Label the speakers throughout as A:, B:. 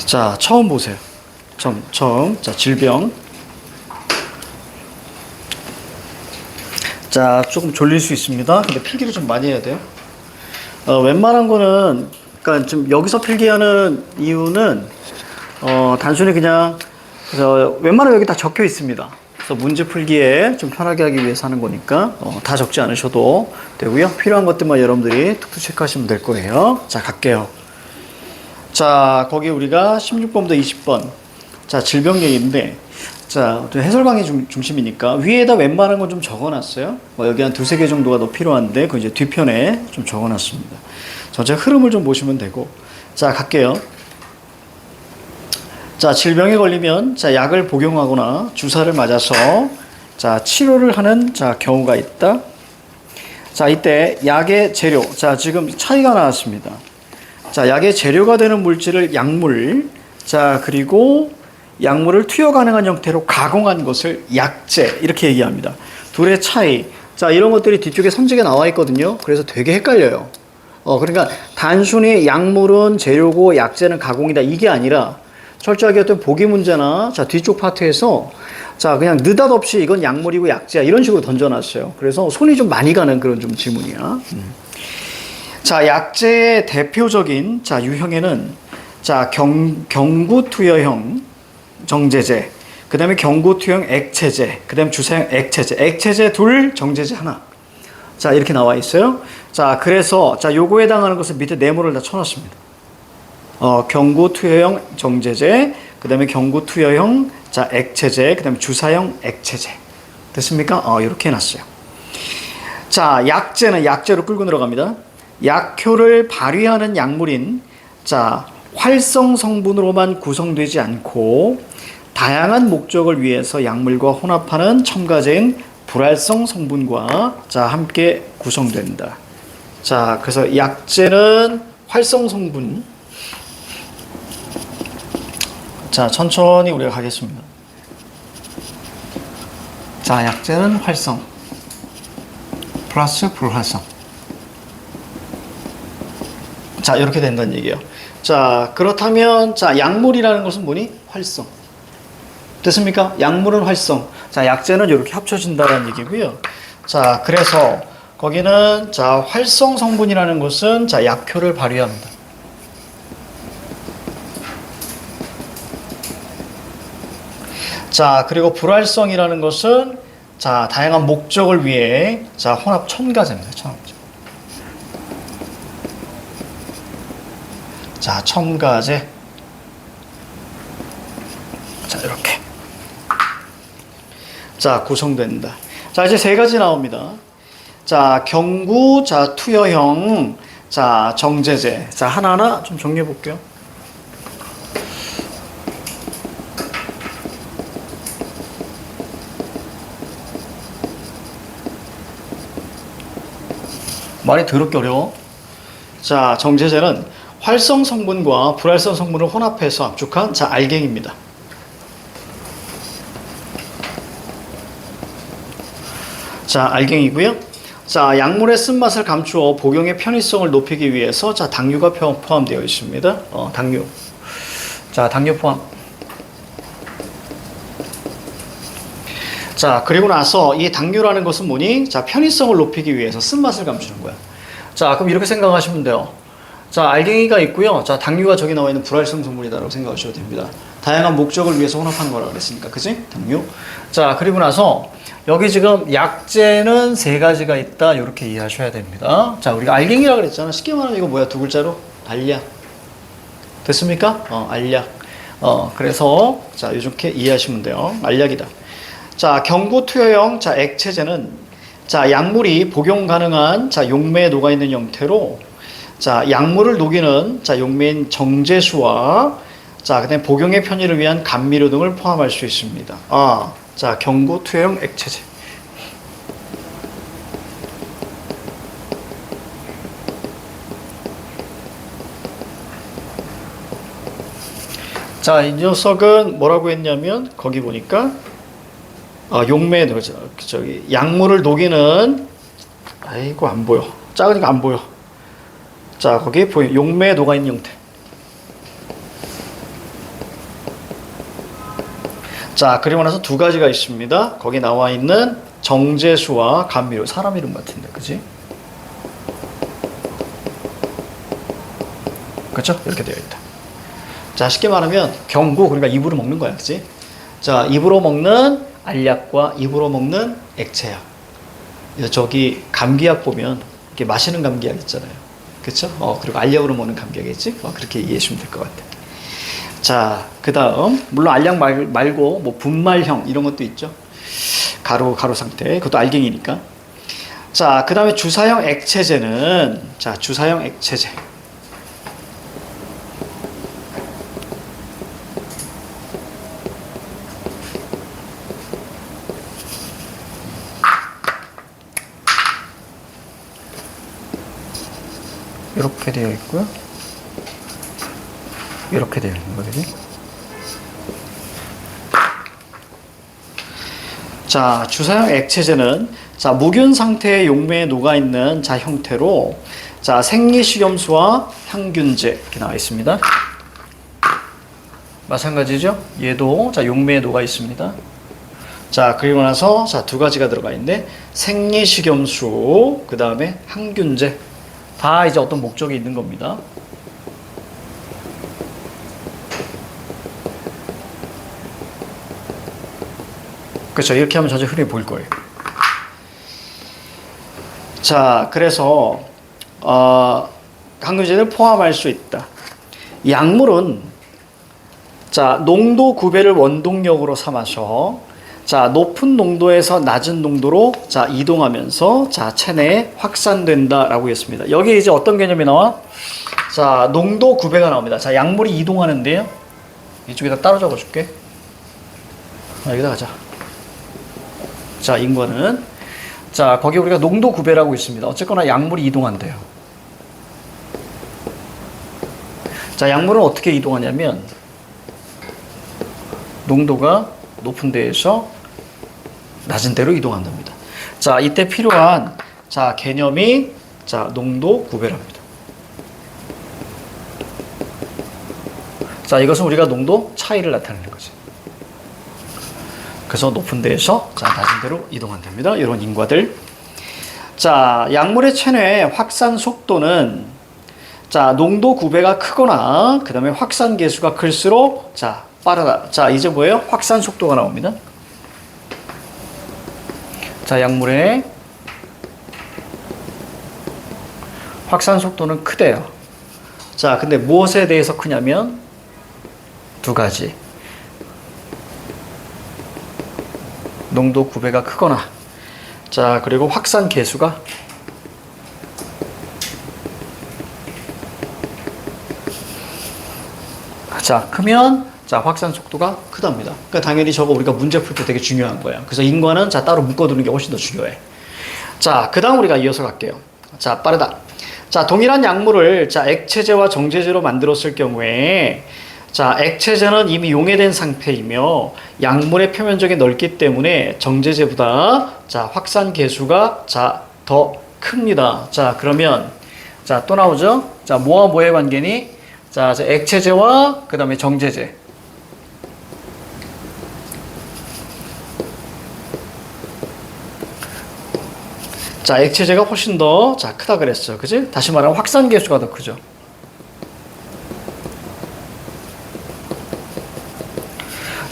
A: 자, 처음 보세요. 처음. 자, 질병. 자, 조금 졸릴 수 있습니다. 근데 필기를 좀 많이 해야 돼요. 웬만한 거는, 그러니까 좀 여기서 필기하는 이유는, 단순히 그냥, 웬만하면 여기 다 적혀 있습니다. 그래서 문제 풀기에 좀 편하게 하기 위해서 하는 거니까, 다 적지 않으셔도 되고요. 필요한 것들만 여러분들이 툭툭 체크하시면 될 거예요. 자, 갈게요. 자, 거기 우리가 16번부터 20번. 자, 질병 얘기인데, 자, 해설 강의 중심이니까 위에다 웬만한 건 좀 적어놨어요. 여기 한 두세 개 정도가 더 필요한데, 그 이제 뒤편에 좀 적어놨습니다. 전체 흐름을 좀 보시면 되고. 자, 갈게요. 자, 질병에 걸리면, 자, 약을 복용하거나 주사를 맞아서, 자, 치료를 하는, 자, 경우가 있다. 자, 이때 약의 재료. 자, 지금 차이가 나왔습니다. 자, 약의 재료가 되는 물질을 약물, 자, 그리고 약물을 투여 가능한 형태로 가공한 것을 약재, 이렇게 얘기합니다. 둘의 차이. 자, 이런 것들이 뒤쪽에 선지가 나와 있거든요. 그래서 되게 헷갈려요. 그러니까 단순히 약물은 재료고 약재는 가공이다, 이게 아니라 철저하게 어떤 보기 문제나, 자, 뒤쪽 파트에서, 자, 그냥 느닷없이 이건 약물이고 약재야, 이런 식으로 던져놨어요. 그래서 손이 좀 많이 가는 그런 좀 질문이야. 자, 약재의 대표적인, 자, 유형에는, 자, 경구투여형 정제제, 그 다음에 경구투여형 액체제, 그 다음에 주사형 액체제, 액체제 둘, 정제제 하나. 자, 이렇게 나와 있어요. 자, 그래서, 자, 요거에 해당하는 것은 밑에 네모를 다 쳐놨습니다. 경구투여형 정제제, 그 다음에 경구투여형, 자, 액체제, 그 다음에 주사형 액체제. 됐습니까? 이렇게 해놨어요. 자, 약재는 약재로 끌고 들어갑니다. 약효를 발휘하는 약물인, 자, 활성 성분으로만 구성되지 않고 다양한 목적을 위해서 약물과 혼합하는 첨가제인 불활성 성분과, 자, 함께 구성된다. 자, 그래서 약재는 활성 성분. 자, 천천히 우리가 가겠습니다. 자, 약재는 활성 플러스 불활성. 자, 이렇게 된다는 얘기예요. 자, 그렇다면, 자, 약물이라는 것은 뭐니? 활성. 됐습니까? 약물은 활성. 자, 약재는 이렇게 합쳐진다는 얘기고요. 자, 그래서 거기는, 자, 활성 성분이라는 것은, 자, 약효를 발휘합니다. 자, 그리고 불활성이라는 것은, 자, 다양한 목적을 위해, 자, 혼합 첨가제입니다. 첨가제. 자, 첨가제. 자, 이렇게. 자, 구성된다. 자, 이제 세 가지 나옵니다. 자, 경구, 자, 투여형, 자, 정제제. 자, 하나하나 좀 정리해 볼게요. 말이 더럽게 어려워. 자, 정제제는 활성 성분과 불활성 성분을 혼합해서 압축한, 자, 알갱입니다. 자, 알갱이고요. 자, 약물의 쓴맛을 감추어 복용의 편의성을 높이기 위해서, 자, 당류가 포함되어 있습니다. 당류. 자, 당류 포함. 자, 그리고 나서 이 당류라는 것은 뭐니? 자, 편의성을 높이기 위해서 쓴맛을 감추는 거야. 자, 그럼 이렇게 생각하시면 돼요. 자, 알갱이가 있고요. 자, 당류가 저기 나와 있는 불활성 성분이다라고 생각하셔도 됩니다. 다양한 목적을 위해서 혼합하는 거라고 그랬으니까, 그치? 당류. 자, 그리고 나서 여기 지금 약재는 세 가지가 있다, 이렇게 이해하셔야 됩니다. 자, 우리가 알갱이라고 그랬잖아. 쉽게 말하면 이거 뭐야? 두 글자로? 알약. 됐습니까? 알약. 그래서, 자, 이렇게 이해하시면 돼요. 알약이다. 자, 경구투여형, 자, 액체제는, 자, 약물이 복용 가능한, 자, 용매에 녹아있는 형태로, 자, 약물을 녹이는, 자, 용매인 정제수와, 자, 그다음에 복용의 편의를 위한 감미료 등을 포함할 수 있습니다. 자, 경구투여형 액체제. 자, 이 녀석은 뭐라고 했냐면, 거기 보니까, 용매에 저기, 약물을 녹이는, 아이고, 안 보여. 작으니까 안 보여. 자, 거기에 용매에 녹아있는 형태. 자, 그리고 나서 두 가지가 있습니다. 거기 나와 있는 정제수와 감미료. 사람 이름 같은데, 그지? 그렇죠? 이렇게 되어 있다. 자, 쉽게 말하면 경구, 그러니까 입으로 먹는 거야, 그지? 자, 입으로 먹는 알약과 입으로 먹는 액체약. 저기 감기약 보면 이렇게 마시는 감기약 있잖아요. 그렇죠? 그리고 알약으로 먹는 감기약이지? 그렇게 이해하시면 될 것 같아요. 자, 그 다음 물론 알약 말고 뭐 분말형 이런 것도 있죠. 가루 상태, 그것도 알갱이니까. 자, 그 다음에 주사형 액체제는, 자, 주사형 액체제. 이렇게 되어 있고요. 이렇게 되어 있는 거지. 자, 주사형 액체제는 자, 무균 상태의 용매에 녹아 있는 자 형태로 자, 생리식염수와 향균제 이렇게 나와 있습니다. 마찬가지죠. 얘도 자, 용매에 녹아 있습니다. 자, 그리고 나서 자, 두 가지가 들어가 있는데 생리식염수, 그 다음에 향균제. 다 이제 어떤 목적이 있는 겁니다. 그렇죠. 이렇게 하면 전체 흐름이 보일 거예요. 자, 그래서 항균제를 포함할 수 있다. 약물은 자, 농도 구배를 원동력으로 삼아서 자, 높은 농도에서 낮은 농도로 자, 이동하면서 자, 체내에 확산된다라고 했습니다. 여기 이제 어떤 개념이 나와? 자, 농도 구배가 나옵니다. 자, 약물이 이동하는데요. 이쪽에다 따로 적어 줄게. 여기다 가자. 자, 인과는 자, 거기 우리가 농도 구배라고 있습니다. 어쨌거나 약물이 이동한대요. 자, 약물은 어떻게 이동하냐면 농도가 높은 데에서 낮은 데로 이동한답니다. 자, 이때 필요한 자, 개념이 자, 농도 구배랍니다. 자, 이것은 우리가 농도 차이를 나타내는 거지. 그래서 높은 데에서 자, 낮은 데로 이동한답니다. 이런 인과들. 자, 약물의 체내 확산 속도는 자, 농도 구배가 크거나 그 다음에 확산 계수가 클수록 자, 빠르다. 자, 이제 뭐예요? 확산 속도가 나옵니다. 자, 약물의 확산 속도는 크대요. 자, 근데 무엇에 대해서 크냐면 두 가지. 농도 구배가 크거나 자, 그리고 확산 계수가 자, 크면 자, 확산 속도가 크답니다. 그러니까 당연히 저거 우리가 문제 풀 때 되게 중요한 거야. 그래서 인과는 자, 따로 묶어두는 게 훨씬 더 중요해. 자, 그 다음 우리가 이어서 갈게요. 자, 빠르다. 자, 동일한 약물을 자, 액체제와 정제제로 만들었을 경우에 자, 액체제는 이미 용해된 상태이며 약물의 표면적이 넓기 때문에 정제제보다 자, 확산 계수가 자, 더 큽니다. 자, 그러면 자, 또 나오죠? 자, 뭐와 뭐의 관계니? 자, 액체제와 그 다음에 정제제. 자, 액체제가 훨씬 더 자, 크다 그랬어요. 그지? 다시 말하면 확산 계수가 더 크죠.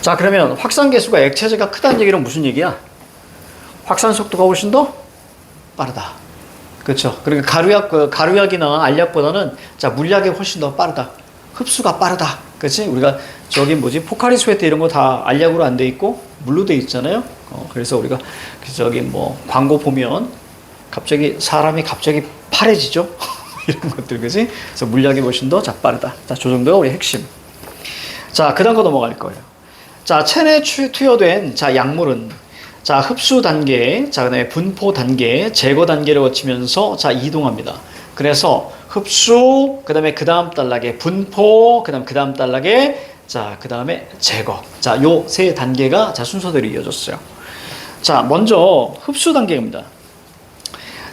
A: 자, 그러면 확산 계수가 액체제가 크다는 얘기는 무슨 얘기야? 확산 속도가 훨씬 더 빠르다. 그렇죠? 그러니까 가루약이나 알약보다는 자, 물약이 훨씬 더 빠르다. 흡수가 빠르다. 그렇지? 우리가 저기 뭐지? 포카리 스웨트 이런 거 다 알약으로 안 돼 있고 물로 돼 있잖아요. 그래서 우리가 저기 뭐 광고 보면 갑자기 사람이 갑자기 파래지죠? 이런 것들, 그지? 그래서 물약이 훨씬 더 자, 빠르다. 자, 저 정도가 우리 핵심. 자, 그 다음 거 넘어갈 거예요. 자, 체내에 투여된 자, 약물은 자, 흡수 단계, 자, 그다음에 분포 단계, 제거 단계를 거치면서 자, 이동합니다. 그래서 흡수, 그다음에 그 다음 단락에 분포, 그 다음 단락에 자, 그 다음에 제거. 자, 요 세 단계가 자, 순서대로 이어졌어요. 자, 먼저 흡수 단계입니다.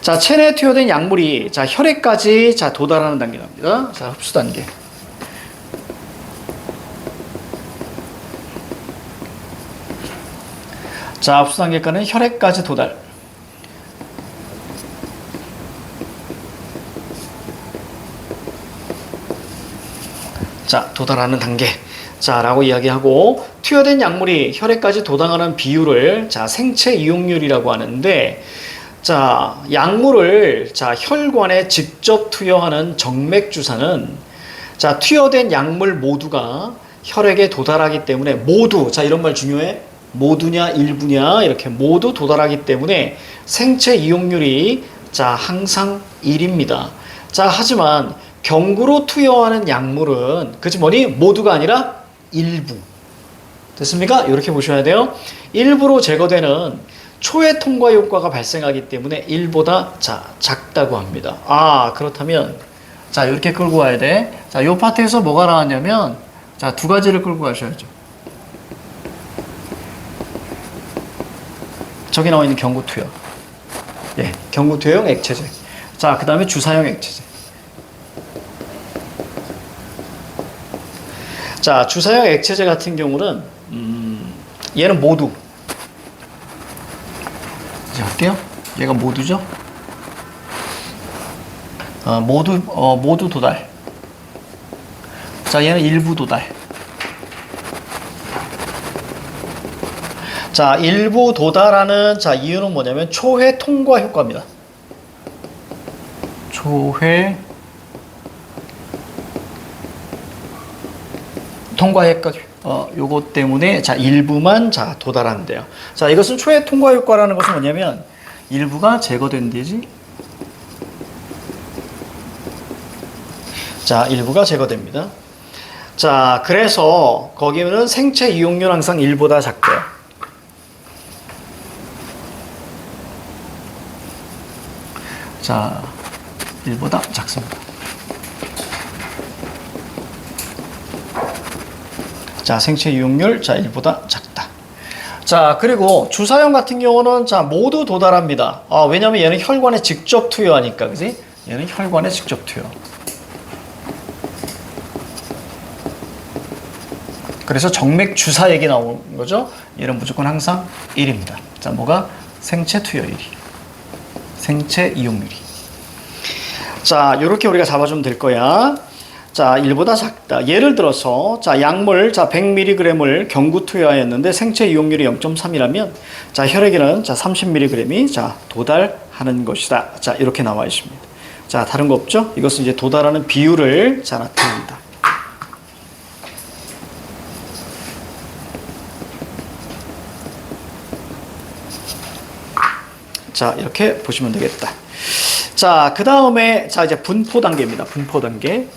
A: 자, 체내에 투여된 약물이 자, 혈액까지 자, 도달하는 단계입니다. 자, 흡수 단계. 자, 흡수 단계가는 혈액까지 도달. 자, 도달하는 단계. 자, 라고 이야기하고, 투여된 약물이 혈액까지 도달하는 비율을, 자, 생체 이용률이라고 하는데, 자, 약물을, 자, 혈관에 직접 투여하는 정맥주사는, 자, 투여된 약물 모두가 혈액에 도달하기 때문에 모두, 자, 이런 말 중요해. 모두냐, 일부냐, 이렇게 모두 도달하기 때문에 생체 이용률이, 자, 항상 1입니다. 자, 하지만 경구로 투여하는 약물은, 그치 뭐니? 모두가 아니라 일부. 됐습니까? 이렇게 보셔야 돼요. 일부로 제거되는 초회 통과 효과가 발생하기 때문에 1보다 자, 작다고 합니다. 아, 그렇다면 자, 이렇게 끌고 와야 돼. 자, 요 파트에서 뭐가 나왔냐면 자, 두 가지를 끌고 가셔야죠. 저기 나와 있는 경구 투여. 예, 경구 투여용 액체제. 자, 그다음에 주사용 액체제. 자, 주사용 액체제 같은 경우는 얘는 모두. 이제 할게요. 얘가 모두죠. 모두 도달. 자, 얘는 일부 도달. 자, 일부 도달하는 자, 이유는 뭐냐면 초회 통과 효과입니다. 초회 통과 효과, 요것 때문에 자, 일부만 자, 도달한대요. 자, 이것은 초회 통과 효과라는 것은 뭐냐면 일부가 제거된 데지. 자, 일부가 제거됩니다. 자, 그래서 거기는 생체 이용률 항상 1보다 작대요. 자, 1보다 작습니다. 자, 생체 이용률, 자, 1보다 작다. 자, 그리고 주사용 같은 경우는, 자, 모두 도달합니다. 아, 왜냐면 얘는 혈관에 직접 투여하니까, 그지? 얘는 혈관에 직접 투여. 그래서 정맥 주사 얘기 나오는 거죠? 얘는 무조건 항상 1입니다. 자, 뭐가? 생체 투여율이. 생체 이용률이. 자, 요렇게 우리가 잡아주면 될 거야. 자, 1보다 작다. 예를 들어서, 자, 약물, 자, 100mg을 경구 투여하였는데 생체 이용률이 0.3이라면, 자, 혈액에는, 자, 30mg이, 자, 도달하는 것이다. 자, 이렇게 나와 있습니다. 자, 다른 거 없죠? 이것은 이제 도달하는 비율을, 자, 나타냅니다. 자, 이렇게 보시면 되겠다. 자, 그 다음에, 자, 이제 분포 단계입니다. 분포 단계.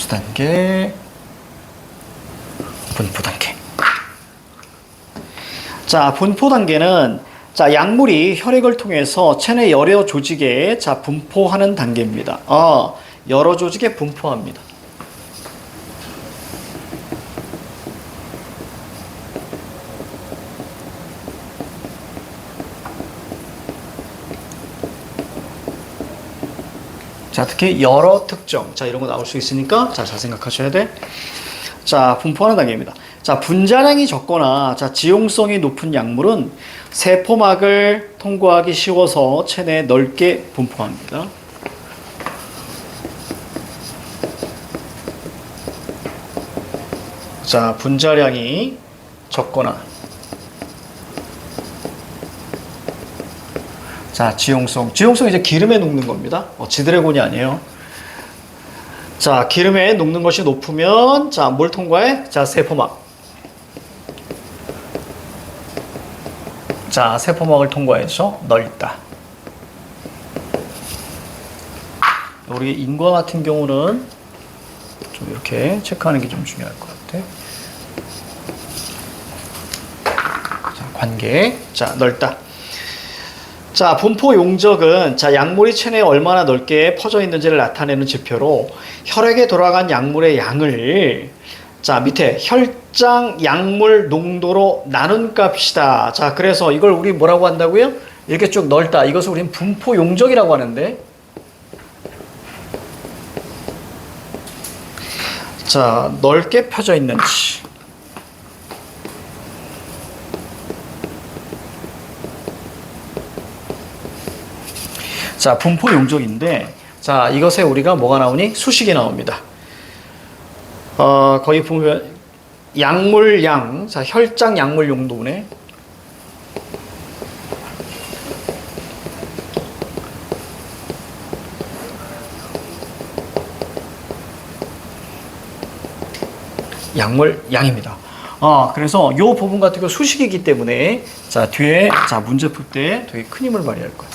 A: 단계, 분포 단계. 자, 분포 단계는 자, 약물이 혈액을 통해서 체내 여러 조직에 자, 분포하는 단계입니다. 여러 조직에 분포합니다. 자, 특히 여러 특정. 자, 이런 거 나올 수 있으니까 자, 잘 생각하셔야 돼. 자, 분포하는 단계입니다. 자, 분자량이 적거나 자, 지용성이 높은 약물은 세포막을 통과하기 쉬워서 체내에 넓게 분포합니다. 자, 분자량이 적거나 자, 지용성. 지용성 이제 기름에 녹는 겁니다. 지드래곤이 아니에요. 자, 기름에 녹는 것이 높으면 자, 뭘 통과해? 자, 세포막. 자, 세포막을 통과해서 넓다. 우리 인과 같은 경우는 좀 이렇게 체크하는 게 좀 중요할 것 같아. 자, 관계. 자, 넓다. 자, 분포 용적은 자, 약물이 체내에 얼마나 넓게 퍼져 있는지를 나타내는 지표로 혈액에 돌아간 약물의 양을 자, 밑에 혈장 약물 농도로 나눈 값이다. 자, 그래서 이걸 우리 뭐라고 한다고요? 이렇게 쭉 넓다. 이것을 우리는 분포 용적이라고 하는데, 자, 넓게 펴져 있는지. 자, 분포 용적인데, 자, 이것에 우리가 뭐가 나오니? 수식이 나옵니다. 거기 보면 약물량, 자, 혈장 약물 용도네. 약물량입니다. 그래서 요 부분 같은 거 수식이기 때문에 자, 뒤에 자, 문제 풀 때 되게 큰 힘을 발휘할 거예요.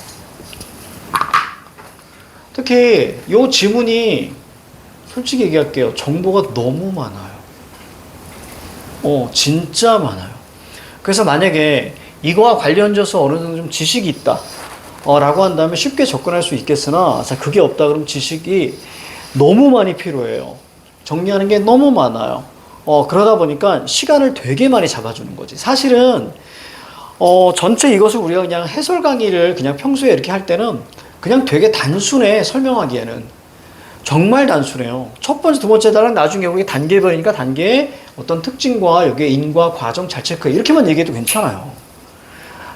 A: 특히 요 지문이 솔직히 얘기할게요. 정보가 너무 많아요. 진짜 많아요. 그래서 만약에 이거와 관련돼서 어느 정도 좀 지식이 있다. 라고 한다면 쉽게 접근할 수 있겠으나, 자, 그게 없다 그러면 지식이 너무 많이 필요해요. 정리하는 게 너무 많아요. 그러다 보니까 시간을 되게 많이 잡아주는 거지. 사실은, 전체 이것을 우리가 그냥 해설 강의를 그냥 평소에 이렇게 할 때는 그냥 되게 단순해, 설명하기에는. 정말 단순해요. 첫 번째, 두 번째 단락 나중에 우리 단계별이니까 단계의 어떤 특징과 여기에 인과, 과정, 잘 체크해. 이렇게만 얘기해도 괜찮아요.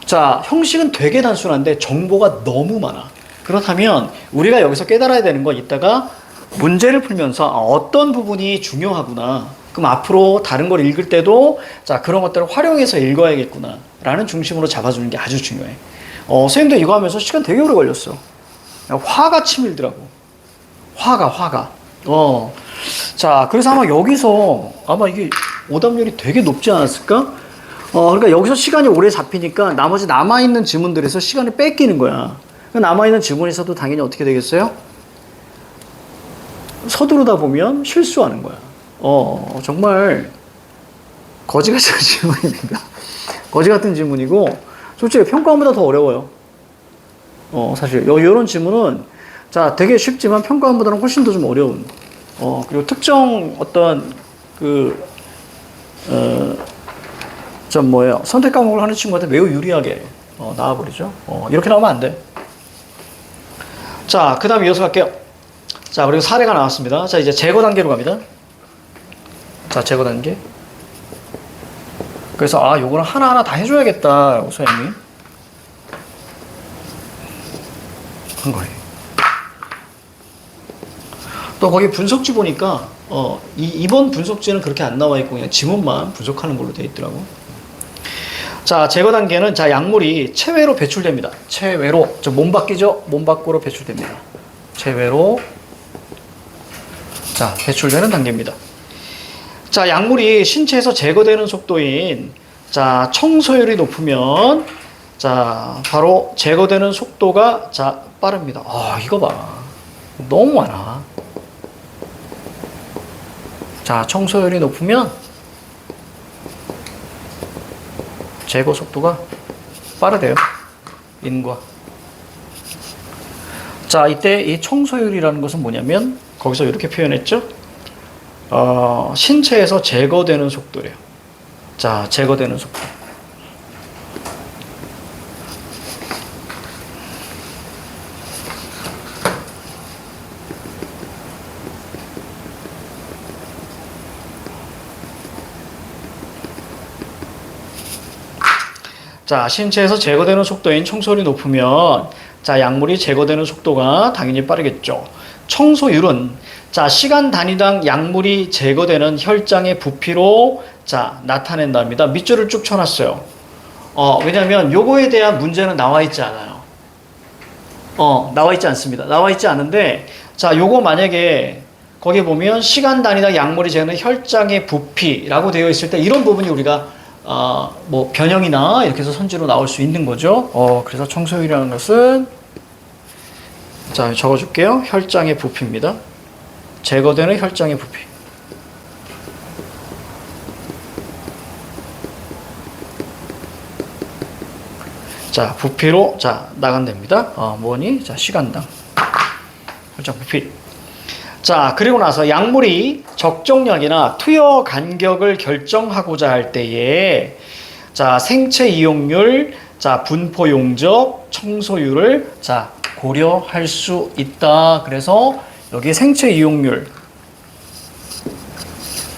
A: 자, 형식은 되게 단순한데 정보가 너무 많아. 그렇다면 우리가 여기서 깨달아야 되는 건 이따가 문제를 풀면서 어떤 부분이 중요하구나. 그럼 앞으로 다른 걸 읽을 때도 자, 그런 것들을 활용해서 읽어야겠구나. 라는 중심으로 잡아주는 게 아주 중요해. 선생님도 이거 하면서 시간 되게 오래 걸렸어. 화가 치밀더라고. 화가. 자, 그래서 아마 여기서, 아마 이게 오답률이 되게 높지 않았을까? 그러니까 여기서 시간이 오래 잡히니까 나머지 남아있는 지문들에서 시간을 뺏기는 거야. 남아있는 지문에서도 당연히 어떻게 되겠어요? 서두르다 보면 실수하는 거야. 정말, 거지 같은 지문입니다. 거지 같은 지문이고, 솔직히 평가원보다 더 어려워요. 사실, 이런 지문은 자, 되게 쉽지만 평가원보다는 훨씬 더 좀 어려운. 그리고 특정 어떤 선택 과목을 하는 친구한테 매우 유리하게 나와버리죠. 이렇게 나오면 안 돼. 자, 그 다음에 이어서 갈게요. 자, 그리고 사례가 나왔습니다. 자, 이제 제거 단계로 갑니다. 자, 제거 단계. 그래서 요거는 하나하나 다 해줘야겠다, 선생님이 한 거예요. 또 거기 분석지 보니까 이번 분석지는 그렇게 안 나와 있고 그냥 지문만 분석하는 걸로 되어 있더라고. 자, 제거 단계는 자, 약물이 체외로 배출됩니다. 체외로, 몸 밖이죠? 몸 밖으로 배출됩니다. 체외로 자, 배출되는 단계입니다. 자, 약물이 신체에서 제거되는 속도인 자, 청소율이 높으면 자, 바로 제거되는 속도가 자, 빠릅니다. 이거 봐. 너무 많아. 자, 청소율이 높으면 제거 속도가 빠르대요. 인과. 자, 이때 이 청소율이라는 것은 뭐냐면 거기서 이렇게 표현했죠. 신체에서 제거되는 속도래요. 자, 제거되는 속도. 자, 신체에서 제거되는 속도인 청소율이 높으면 자, 약물이 제거되는 속도가 당연히 빠르겠죠. 청소율은 자, 시간 단위당 약물이 제거되는 혈장의 부피로 자, 나타낸답니다. 밑줄을 쭉 쳐놨어요. 왜냐면 요거에 대한 문제는 나와 있지 않아요. 나와 있지 않습니다. 나와 있지 않은데 자, 요거 만약에 거기 보면 시간 단위당 약물이 제거되는 혈장의 부피라고 되어 있을 때 이런 부분이 우리가 변형이나 이렇게 해서 선지로 나올 수 있는 거죠. 그래서 청소율이라는 것은 자, 적어줄게요. 혈장의 부피입니다. 제거되는 혈장의 부피. 자, 부피로 자, 나간답니다. 뭐니? 자, 시간당 혈장 부피. 자, 그리고 나서 약물이 적정량이나 투여 간격을 결정하고자 할 때에 자, 생체 이용률, 자, 분포 용적, 청소율을 자, 고려할 수 있다. 그래서 여기 생체 이용률,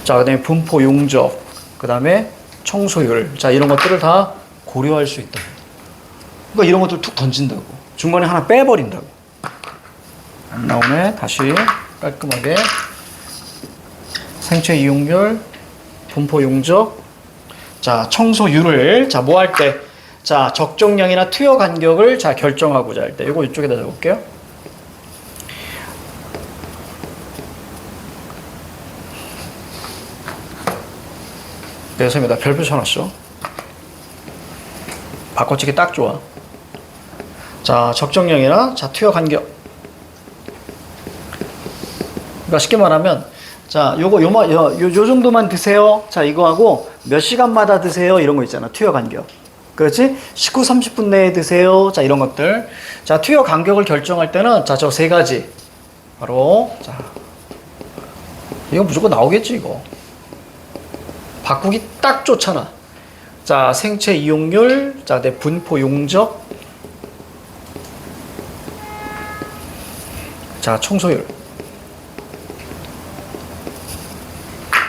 A: 자, 그다음에 분포 용적, 그다음에 청소율, 자, 이런 것들을 다 고려할 수 있다. 그러니까 이런 것들 툭 던진다고. 중간에 하나 빼버린다고. 안 나오네. 다시 깔끔하게 생체 이용률, 분포 용적, 자, 청소율을 자, 뭐 할 때, 자, 적정량이나 투여 간격을 자, 결정하고자 할 때, 이거 이쪽에다 적을게요. 네, 선생님, 나 별표 쳐놨어. 바꿔치기 딱 좋아. 자, 적정량이나 자, 투여 간격. 그러니까 쉽게 말하면, 자, 요 정도만 드세요. 자, 이거 하고 몇 시간마다 드세요. 이런 거 있잖아. 투여 간격. 그렇지? 19, 30분 내에 드세요. 자, 이런 것들. 자, 투여 간격을 결정할 때는 자, 저 세 가지. 바로, 자, 이거 무조건 나오겠지, 이거. 바꾸기 딱 좋잖아. 자, 생체 이용률, 자, 내 분포 용적, 자, 청소율.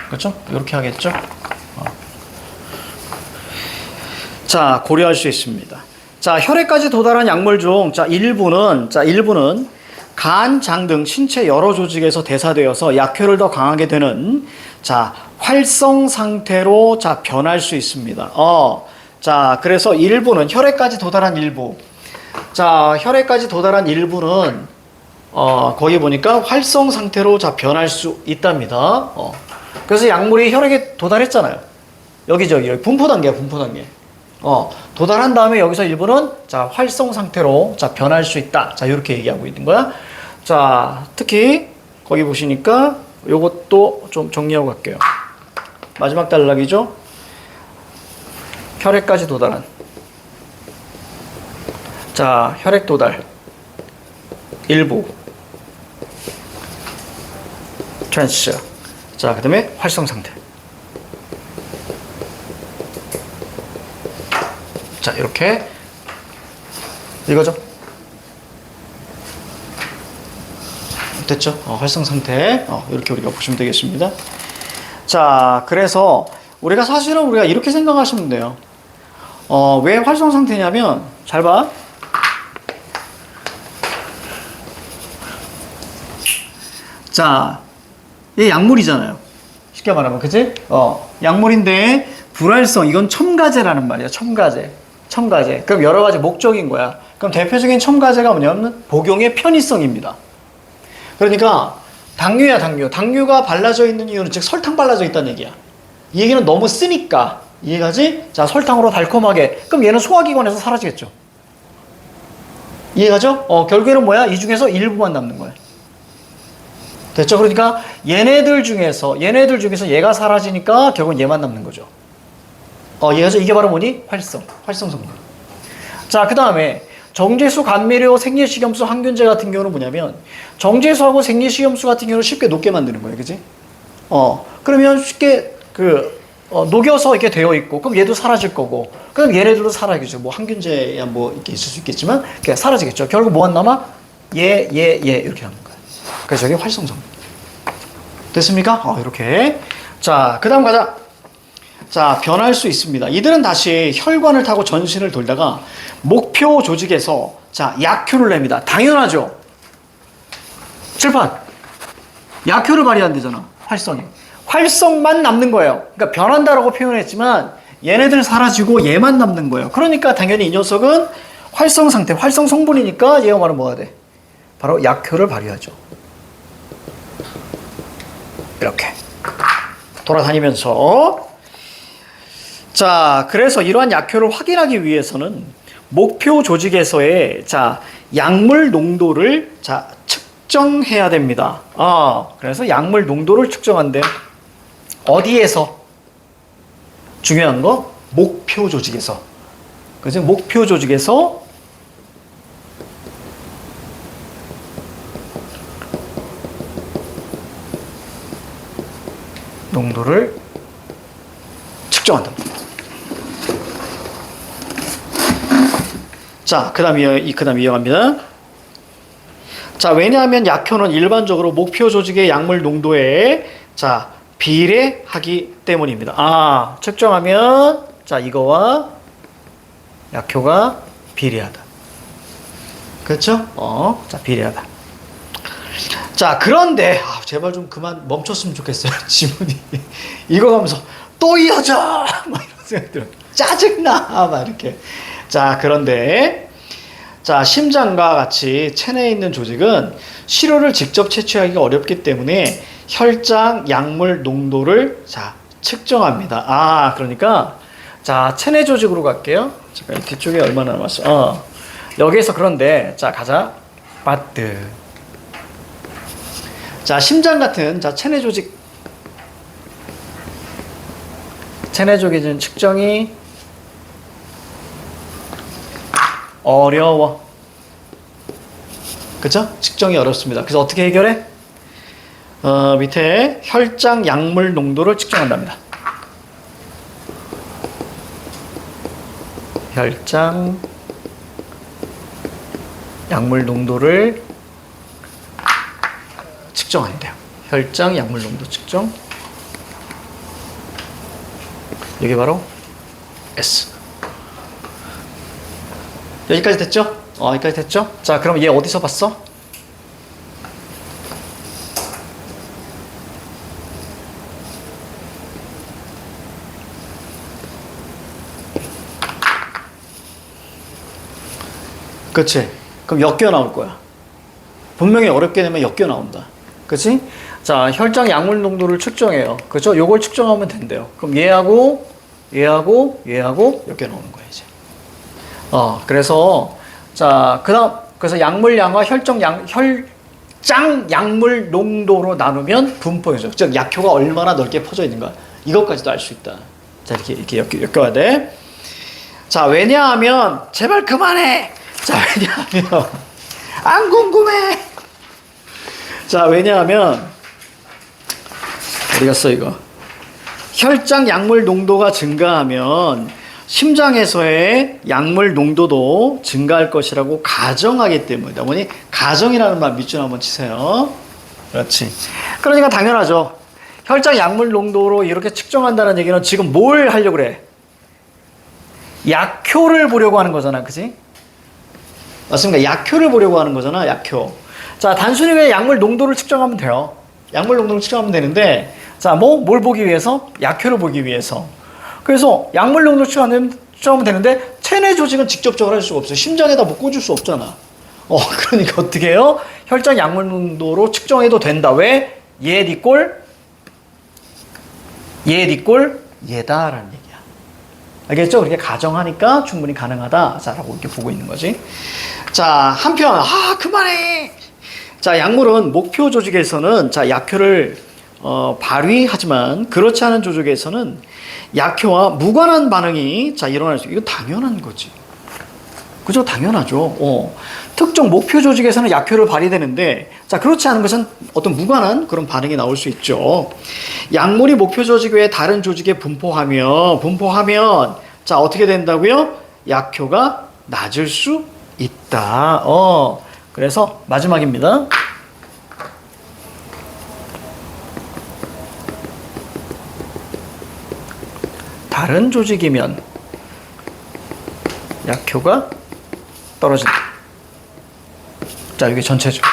A: 그렇죠? 이렇게 하겠죠? 자, 고려할 수 있습니다. 자, 혈액까지 도달한 약물 중, 자, 일부는 간, 장 등 신체 여러 조직에서 대사되어서 약효를 더 강하게 되는, 자, 활성 상태로, 자, 변할 수 있습니다. 자, 그래서 일부는, 혈액까지 도달한 일부. 자, 혈액까지 도달한 일부는, 거기 보니까 활성 상태로, 자, 변할 수 있답니다. 그래서 약물이 혈액에 도달했잖아요. 여기 분포 단계야, 분포 단계. 도달한 다음에 여기서 일부는 자, 활성 상태로 자, 변할 수 있다. 자, 이렇게 얘기하고 있는 거야. 자, 특히 거기 보시니까 요것도 좀 정리하고 갈게요. 마지막 단락이죠. 혈액까지 도달한. 자, 혈액 도달. 일부. 트랜스. 자, 그 다음에 활성 상태. 자, 이렇게 이거죠. 됐죠? 활성 상태. 이렇게 우리가 보시면 되겠습니다. 자, 그래서 사실은 우리가 이렇게 생각하시면 돼요. 왜 활성 상태냐면, 잘 봐. 자, 이 약물이잖아요. 쉽게 말하면, 그치? 약물인데, 불활성, 이건 첨가제라는 말이야. 첨가제. 그럼 여러 가지 목적인 거야. 그럼 대표적인 첨가제가 뭐냐면 복용의 편의성입니다. 그러니까 당류야, 당류. 당류가 발라져 있는 이유는 즉 설탕 발라져 있다는 얘기야. 이 얘기는 너무 쓰니까. 이해가지? 자, 설탕으로 달콤하게. 그럼 얘는 소화기관에서 사라지겠죠. 이해가죠? 결국에는 뭐야? 이 중에서 일부만 남는 거야. 됐죠? 그러니까 얘네들 중에서 얘가 사라지니까 결국은 얘만 남는 거죠. 이해가죠? 이게 바로 뭐니? 활성 성분. 자, 그 다음에 정제수, 감미료, 생리식염수, 항균제 같은 경우는 뭐냐면 정제수하고 생리식염수 같은 경우는 쉽게 녹게 만드는 거예요. 그지? 그러면 쉽게 녹여서 이렇게 되어 있고, 그럼 얘도 사라질 거고, 그럼 얘네들도 사라지죠. 뭐 항균제야 뭐 이렇게 있을 수 있겠지만, 그게 사라지겠죠. 결국 뭐가 남아? 얘 이렇게 남는 거예요. 그래서 저게 활성 성분. 됐습니까? 이렇게. 자, 그 다음 가자. 자, 변할 수 있습니다. 이들은 다시 혈관을 타고 전신을 돌다가 목표 조직에서 자, 약효를 냅니다. 당연하죠. 칠판. 약효를 발휘한대잖아. 활성만 남는 거예요. 그러니까 변한다라고 표현했지만 얘네들 사라지고 얘만 남는 거예요. 그러니까 당연히 이 녀석은 활성 상태, 활성 성분이니까 얘가 말은 뭐가 돼? 바로 약효를 발휘하죠. 이렇게 돌아다니면서. 자, 그래서 이러한 약효를 확인하기 위해서는 목표 조직에서의 자, 약물 농도를 자, 측정해야 됩니다. 그래서 약물 농도를 측정한대. 어디에서? 중요한 거 목표 조직에서. 그래서 목표 조직에서 농도를 측정한다. 자, 그 다음 이어갑니다. 자, 왜냐하면 약효는 일반적으로 목표 조직의 약물 농도에 자, 비례하기 때문입니다. 아, 측정하면 자, 이거와 약효가 비례하다. 그렇죠? 자, 비례하다. 자, 그런데 제발 좀 그만 멈췄으면 좋겠어요. 지문이 이거 가면서 또 이어져 막 이런 생각이 들어요. 짜증나 막 이렇게. 자, 그런데 자, 심장과 같이 체내에 있는 조직은 시료를 직접 채취하기가 어렵기 때문에 혈장 약물 농도를 자, 측정합니다. 아, 그러니까 자, 체내 조직으로 갈게요. 잠깐 뒤쪽에 얼마나 남았어? 여기에서 그런데 자, 가자. 빠뜨. 자, 심장 같은 자, 체내 조직에는 측정이 어려워. 그쵸? 측정이 어렵습니다. 그래서 어떻게 해결해? 밑에 혈장 약물 농도를 측정한답니다. 혈장 약물 농도를 측정한대요. 혈장 약물 농도 측정. 이게 바로 S. 여기까지 됐죠? 여기까지 됐죠? 자, 그럼 얘 어디서 봤어? 그치? 그럼 엮여 나올 거야. 분명히 어렵게 되면 엮여 나온다. 그치? 자, 혈장 약물 농도를 측정해요. 그죠? 요걸 측정하면 된대요. 그럼 얘하고 엮여 나오는 거야, 이제. 그래서 자, 그래서 약물량과 혈장 약물 농도로 나누면 분포효죠. 즉 약효가 얼마나 넓게 퍼져 있는가. 이것까지도 알 수 있다. 자, 이렇게 엮여야 돼. 자, 왜냐하면 제발 그만해. 자, 왜냐하면 안 궁금해. 자, 왜냐하면 어디 갔어 이거? 혈장 약물 농도가 증가하면 심장에서의 약물 농도도 증가할 것이라고 가정하기 때문이다. 뭐니? 가정이라는 말 밑줄 한번 치세요. 그렇지. 그러니까 당연하죠. 혈장 약물 농도로 이렇게 측정한다는 얘기는 지금 뭘 하려고 그래? 약효를 보려고 하는 거잖아. 그치? 맞습니까? 약효를 보려고 하는 거잖아. 약효. 자, 단순히 그냥 약물 농도를 측정하면 돼요. 약물 농도를 측정하면 되는데, 자, 뭘 보기 위해서? 약효를 보기 위해서. 그래서 약물 농도를 측정하면 되는데, 체내 조직은 직접적으로 할 수가 없어요. 심장에다 뭐 꽂을 수 없잖아. 그러니까 어떻게 해요? 혈장 약물 농도로 측정해도 된다. 왜? 얘 니 꼴, 얘다라는 얘기야. 알겠죠? 그렇게 가정하니까 충분히 가능하다. 자, 라고 이렇게 보고 있는 거지. 자, 한편, 그만해! 자, 약물은 목표 조직에서는 자, 약효를 발휘하지만 그렇지 않은 조직에서는 약효와 무관한 반응이 자, 일어날 수 있고, 이거 당연한 거지. 그죠? 당연하죠. 특정 목표 조직에서는 약효를 발휘되는데, 자, 그렇지 않은 것은 어떤 무관한 그런 반응이 나올 수 있죠. 약물이 목표 조직 외에 다른 조직에 분포하면, 자, 어떻게 된다고요? 약효가 낮을 수 있다. 그래서 마지막입니다. 다른 조직이면 약효가 떨어진다. 자, 이게 전체죠.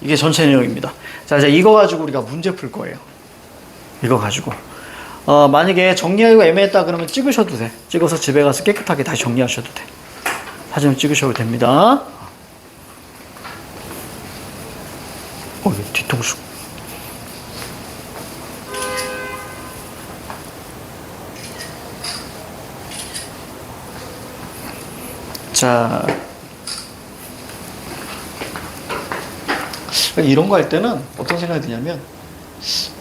A: 이게 전체 내용입니다. 자, 이제 이거 가지고 우리가 문제 풀 거예요. 이거 가지고. 만약에 정리하기가 애매했다 그러면 찍으셔도 돼. 찍어서 집에 가서 깨끗하게 다시 정리하셔도 돼. 사진 찍으셔도 됩니다. 뒤통수. 자, 이런 거 할 때는 어떤 생각이 드냐면,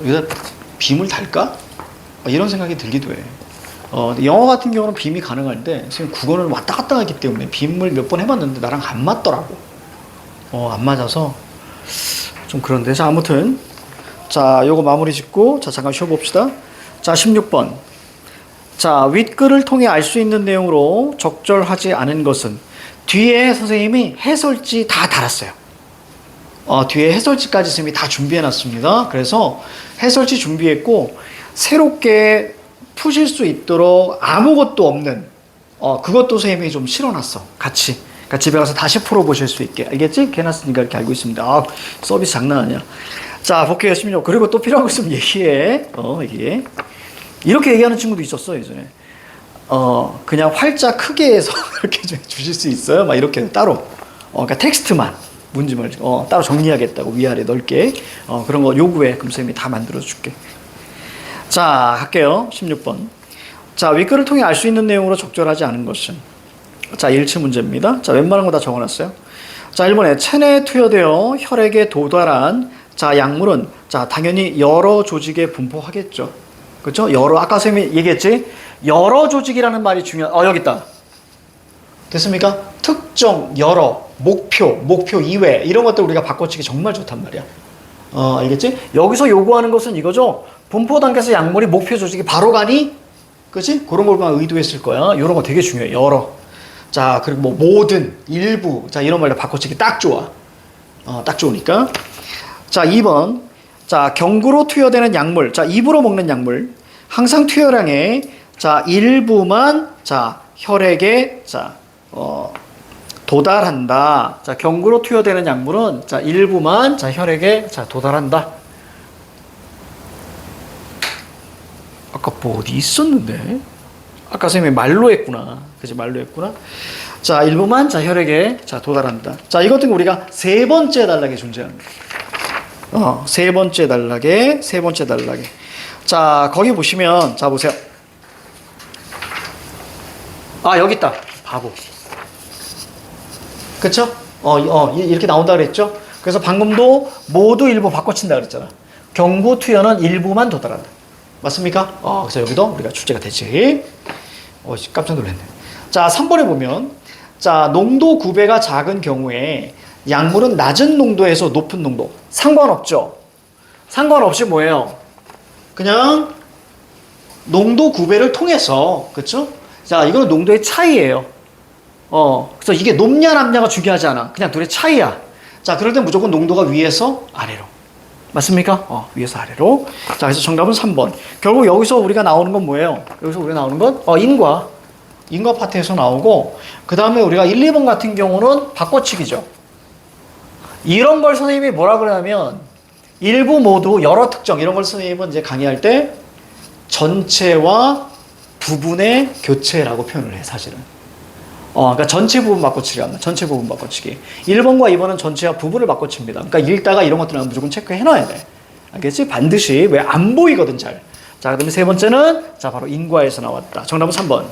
A: 여기다 빔을 달까? 이런 생각이 들기도 해. 영어 같은 경우는 빔이 가능한데, 지금 국어는 왔다 갔다 하기 때문에 빔을 몇 번 해봤는데 나랑 안 맞더라고. 안 맞아서 좀 그런데. 자, 아무튼 자, 요거 마무리 짓고, 자, 잠깐 쉬어봅시다. 자, 16번. 자, 윗글을 통해 알 수 있는 내용으로 적절하지 않은 것은 뒤에 선생님이 해설지 다 달았어요. 뒤에 해설지까지 선생님이 다 준비해 놨습니다. 그래서 해설지 준비했고, 새롭게 푸실 수 있도록 아무것도 없는, 그것도 선생님이 좀 실어놨어. 같이. 그러니까 집에 가서 다시 풀어보실 수 있게. 알겠지? 개놨으니까 이렇게 알고 있습니다. 서비스 장난 아니야. 자, 볼게요. 16. 그리고 또 필요한 거 있으면 얘기해. 얘기해. 이렇게 얘기하는 친구도 있었어, 예전에. 그냥 활자 크게 해서 이렇게 좀 주실 수 있어요? 막 이렇게 따로. 그러니까 텍스트만. 문지물, 따로 정리하겠다고 위아래 넓게. 그런 거 요구해. 그럼 선생님이 다 만들어 줄게. 자, 갈게요. 16번. 자, 윗글을 통해 알 수 있는 내용으로 적절하지 않은 것은. 자, 1치 문제입니다. 자, 웬만한 거 다 적어놨어요. 자, 1번에 체내에 투여되어 혈액에 도달한 자, 약물은 자, 당연히 여러 조직에 분포하겠죠. 그렇죠? 아까 선생님이 얘기했지? 여러 조직이라는 말이 여기 있다. 됐습니까? 특정, 여러, 목표 이외 이런 것들 우리가 바꿔치기 정말 좋단 말이야. 알겠지? 여기서 요구하는 것은 이거죠. 분포 단계에서 약물이 목표 조직이 바로 가니? 그치? 그런 걸만 의도했을 거야. 이런 거 되게 중요해. 여러. 자, 그리고 뭐 모든, 일부. 자, 이런 말로 바꿔치기 딱 좋아. 딱 좋으니까. 자, 2번. 자, 경구로 투여되는 약물. 자, 입으로 먹는 약물. 항상 투여량의 자, 일부만 자, 혈액에 자, 도달한다. 자, 경구로 투여되는 약물은 자, 일부만 자, 혈액에 자, 도달한다. 아까 뭐 어디 있었는데? 아까 선생님이 말로 했구나. 그치, 말로 했구나. 자, 일부만 자, 혈액에 자, 도달한다. 자, 이것은 우리가 세 번째 단락에 존재합니다. 세 번째 단락에. 자, 거기 보시면, 자, 보세요. 여기 있다. 바보. 그쵸? 이렇게 나온다 그랬죠? 그래서 방금도 모두 일부 바꿔친다 그랬잖아. 경구 투여는 일부만 도달한다. 맞습니까? 그래서 여기도 우리가 출제가 되지. 깜짝 놀랐네. 자, 3번에 보면, 자, 농도 9배가 작은 경우에 약물은 낮은 농도에서 높은 농도. 상관없죠? 상관없이 뭐예요? 그냥 농도 9배를 통해서, 그쵸? 자, 이거는 농도의 차이예요. 그래서 이게 높냐 낮냐가 중요하지 않아. 그냥 둘의 차이야. 자, 그럴 땐 무조건 농도가 위에서 아래로. 맞습니까? 위에서 아래로. 자, 그래서 정답은 3번. 결국 여기서 우리가 나오는 건 뭐예요? 여기서 우리가 나오는 건, 인과 파트에서 나오고, 그 다음에 우리가 1, 2번 같은 경우는 바꿔치기죠. 이런 걸 선생님이 뭐라 그러냐면, 일부 모두 여러 특정, 이런 걸 선생님은 이제 강의할 때, 전체와 부분의 교체라고 표현을 해, 사실은. 그러니까 전체 부분 바꿔치기 합니다. 전체 부분 바꿔치기. 1번과 2번은 전체와 부분을 바꿔칩니다. 그러니까 읽다가 이런 것들은 무조건 체크해 놔야 돼. 알겠지? 반드시. 왜 안 보이거든, 잘. 자, 그 다음에 세 번째는, 자, 바로 인과에서 나왔다. 정답은 3번.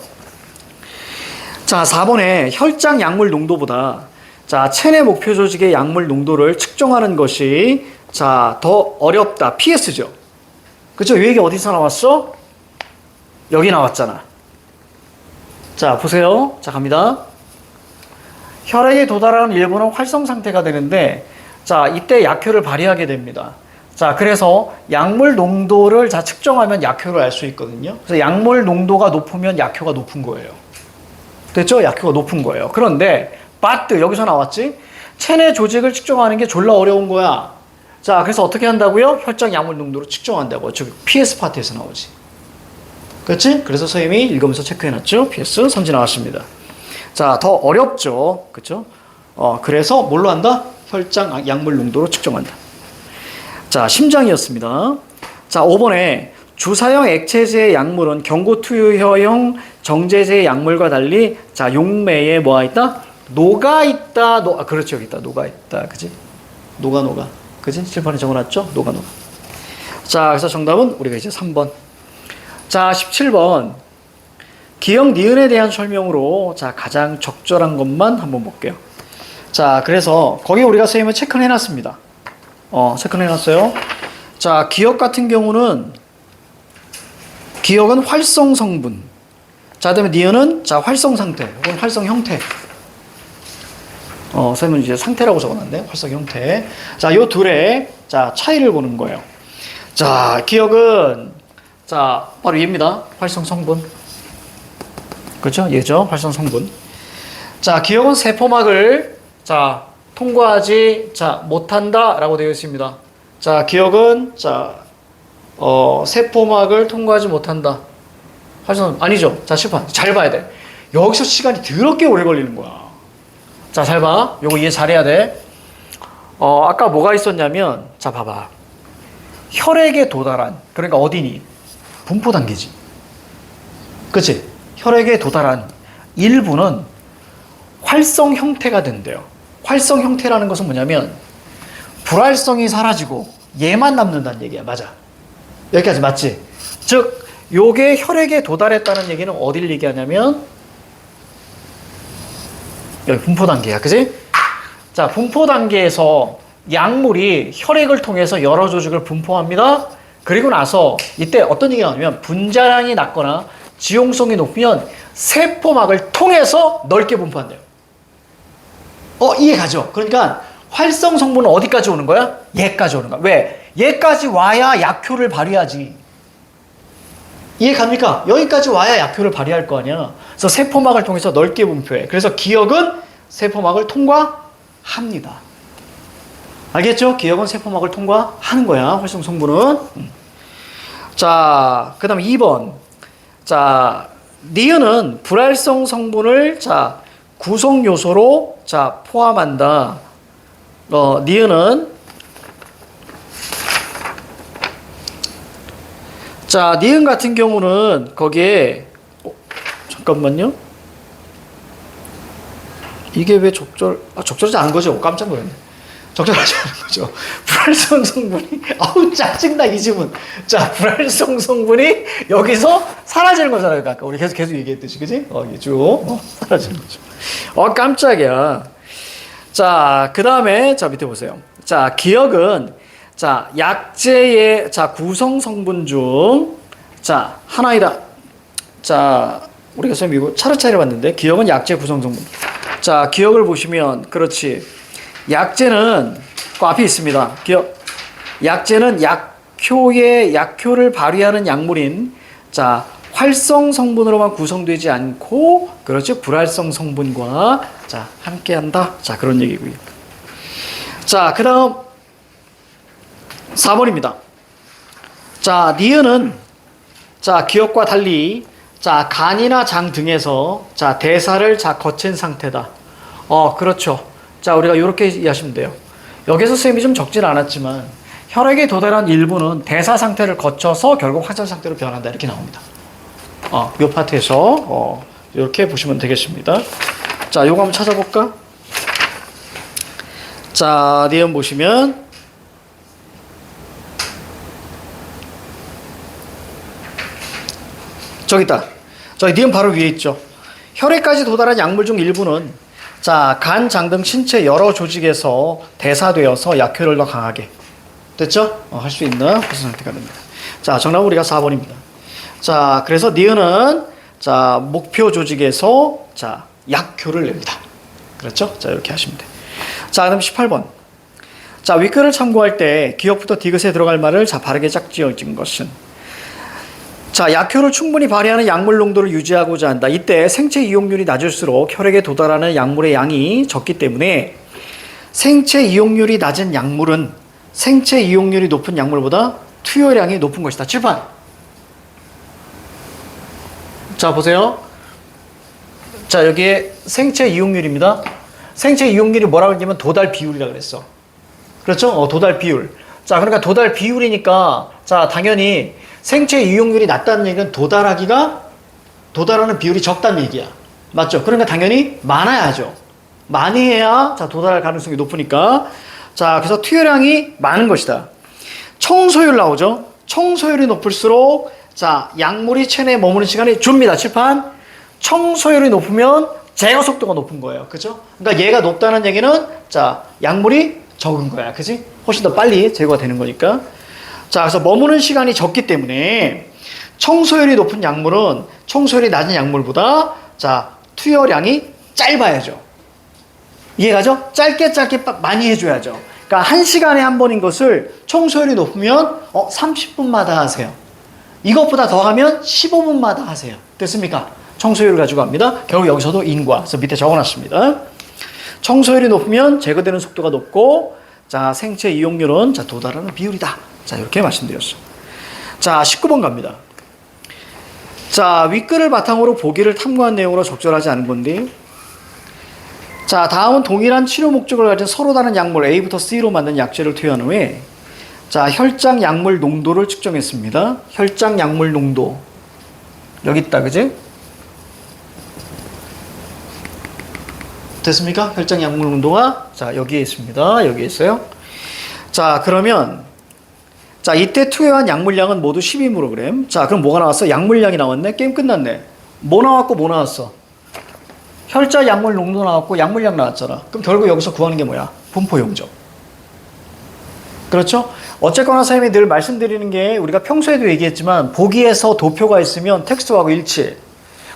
A: 자, 4번에 혈장 약물 농도보다, 자, 체내 목표 조직의 약물 농도를 측정하는 것이, 자, 더 어렵다. PS죠. 그쵸? 이 얘기 어디서 나왔어? 여기 나왔잖아. 자, 보세요. 자, 갑니다. 혈액에 도달하는 일부는 활성 상태가 되는데, 자, 이때 약효를 발휘하게 됩니다. 자, 그래서 약물 농도를 자, 측정하면 약효를 알 수 있거든요. 그래서 약물 농도가 높으면 약효가 높은 거예요. 됐죠? 약효가 높은 거예요. 그런데, 여기서 나왔지? 체내 조직을 측정하는 게 졸라 어려운 거야. 자, 그래서 어떻게 한다고요? 혈장 약물 농도로 측정한다고. 즉, PS 파트에서 나오지. 그렇지? 그래서 선생님이 읽으면서 체크해놨죠. PS 선지 나왔습니다. 자, 더 어렵죠. 그렇죠? 그래서 뭘로 한다? 혈장 약물 농도로 측정한다. 자, 심장이었습니다. 자, 5번에 주사형 액체제의 약물은 경구 투여형 정제제의 약물과 달리 자, 용매에 뭐가 있다? 녹아 있다. 그렇죠. 여기 있다. 녹아 있다. 그지? 녹아. 그지? 7번에 적어놨죠? 녹아. 자, 그래서 정답은 우리가 이제 3번. 자, 17번. 기억 니은에 대한 설명으로 자, 가장 적절한 것만 한번 볼게요. 자, 그래서 거기 우리가 선생님은 체크를 해놨습니다. 체크를 해놨어요. 자, 기억 같은 경우는 기억은 활성 성분. 자, 그다음에 니은은 자, 활성 상태 혹은 활성 형태. 선생님은 이제 상태라고 적어놨는데 활성 형태. 자, 요 둘의 자, 차이를 보는 거예요. 자, 기억은 자, 바로 얘입니다. 활성 성분. 그렇죠? 얘죠. 활성 성분. 자, 기억은 세포막을 자, 통과하지 자, 못한다라고 되어 있습니다. 자, 기억은 자, 세포막을 통과하지 못한다. 활성 아니죠. 자, 실판. 잘 봐야 돼. 여기서 시간이 더럽게 오래 걸리는 거야. 자, 잘 봐. 요거 이해 잘해야 돼. 아까 뭐가 있었냐면 자, 봐봐. 혈액에 도달한 그러니까 어디니? 분포 단계지. 그치? 혈액에 도달한 일부는 활성 형태가 된대요. 활성 형태라는 것은 뭐냐면 불활성이 사라지고 얘만 남는다는 얘기야. 맞아. 여기까지 맞지? 즉 요게 혈액에 도달했다는 얘기는 어디를 얘기하냐면 여기 분포 단계야. 그치? 자, 분포 단계에서 약물이 혈액을 통해서 여러 조직을 분포합니다. 그리고 나서 이때 어떤 얘기가 나오냐면 분자량이 낮거나 지용성이 높으면 세포막을 통해서 넓게 분포한대요. 이해가죠? 그러니까 활성 성분은 어디까지 오는 거야? 얘까지 오는 거야. 왜? 얘까지 와야 약효를 발휘하지. 이해 갑니까? 여기까지 와야 약효를 발휘할 거 아니야. 그래서 세포막을 통해서 넓게 분포해. 그래서 기억은 세포막을 통과합니다. 알겠죠? 기억은 세포막을 통과하는 거야. 활성 성분은. 자, 그 다음에 2번. 자, 니은은 불활성 성분을 자, 구성 요소로 자, 포함한다. 니은은 자, 니은 같은 경우는 거기에 잠깐만요. 이게 왜 적절하지 않은 거죠? 깜짝 놀랐네. 적절하지 않은 거죠. 불활성 성분이 아우 짜증나 이 질문. 자, 불활성 성분이 여기서 사라지는 거잖아요. 아까 우리 계속 얘기했듯이, 그지? 이게 쭉 사라지는 거죠. 깜짝이야. 자, 그 다음에 자 밑에 보세요. 자, 기억은 자, 약재의 자, 구성 성분 중 자, 하나이다. 자, 우리가 선생님 이거 차례차례 봤는데 기억은 약재 구성 성분. 자, 기억을 보시면 그렇지. 약재는 그 앞에 있습니다. 기억. 약재는 약효를 발휘하는 약물인 자, 활성 성분으로만 구성되지 않고 그렇지 불활성 성분과 자, 함께한다. 자, 그런 얘기고요. 자, 그다음 4번입니다. 자, 니은은 자, 기억과 달리 자, 간이나 장 등에서 자, 대사를 자, 거친 상태다. 그렇죠. 자, 우리가 이렇게 이해하시면 돼요. 여기서 쌤이 좀 적진 않았지만 혈액에 도달한 일부는 대사 상태를 거쳐서 결국 화전 상태로 변한다. 이렇게 나옵니다. 이 파트에서 이렇게 보시면 되겠습니다. 자, 요거 한번 찾아볼까? 자, 니은 보시면 저기 있다. 저기 니은 바로 위에 있죠. 혈액까지 도달한 약물 중 일부는 자, 간, 장 등 신체 여러 조직에서 대사되어서 약효를 더 강하게 됐죠? 할 수 있는 활성 상태가 됩니다. 자, 정답은 우리가 4번입니다. 자, 그래서 니은은 자, 목표 조직에서 자, 약효를 냅니다. 그렇죠? 자, 이렇게 하시면 돼. 자, 그다음 18번. 자, 윗글을 참고할 때 기억부터 디귿에 들어갈 말을 자, 바르게 짝지어진 것은 자, 약효를 충분히 발휘하는 약물 농도를 유지하고자 한다. 이때 생체 이용률이 낮을수록 혈액에 도달하는 약물의 양이 적기 때문에 생체 이용률이 낮은 약물은 생체 이용률이 높은 약물보다 투여량이 높은 것이다. 칠판. 자, 보세요. 자, 여기에 생체 이용률입니다. 생체 이용률이 뭐라고 했냐면 도달 비율이라고 그랬어. 그렇죠? 도달 비율. 자, 그러니까 도달 비율이니까 자, 당연히 생체 이용률이 낮다는 얘기는 도달하는 비율이 적다는 얘기야. 맞죠? 그러니까 당연히 많아야죠. 많이 해야 자, 도달할 가능성이 높으니까. 자, 그래서 투여량이 많은 것이다. 청소율 나오죠? 청소율이 높을수록 자, 약물이 체내에 머무는 시간이 줍니다. 칠판. 청소율이 높으면 제거 속도가 높은 거예요. 그죠? 그러니까 얘가 높다는 얘기는 자, 약물이 적은 거야. 그지? 훨씬 더 빨리 제거가 되는 거니까. 자, 그래서 머무는 시간이 적기 때문에 청소율이 높은 약물은 청소율이 낮은 약물보다 자, 투여량이 짧아야죠. 이해가죠? 짧게 많이 해줘야죠. 그러니까 1시간에 한 번인 것을 청소율이 높으면 30분마다 하세요. 이것보다 더 하면 15분마다 하세요. 됐습니까? 청소율을 가지고 합니다. 결국 여기서도 인과. 그래서 밑에 적어놨습니다. 청소율이 높으면 제거되는 속도가 높고, 자, 생체 이용률은 자, 도달하는 비율이다. 자, 이렇게 말씀드렸어. 자, 19번 갑니다. 자, 윗글을 바탕으로 보기를 탐구한 내용으로 적절하지 않은 건데, 자, 다음은 동일한 치료 목적을 가진 서로 다른 약물 A부터 C로 만든 약제를 투여한 후에, 자, 혈장 약물 농도를 측정했습니다. 혈장 약물 농도. 여기 있다, 그지? 됐습니까? 혈장 약물 농도가, 자, 여기에 있습니다. 여기에 있어요. 자, 그러면, 자, 이때 투여한 약물량은 모두 12mg. 자, 그럼 뭐가 나왔어? 약물량이 나왔네? 게임 끝났네. 뭐 나왔고 뭐 나왔어? 혈장 약물 농도 나왔고 약물량 나왔잖아. 그럼 결국 여기서 구하는 게 뭐야? 분포 용적. 그렇죠? 어쨌거나 선생님이 늘 말씀드리는 게 우리가 평소에도 얘기했지만 보기에서 도표가 있으면 텍스트하고 일치해.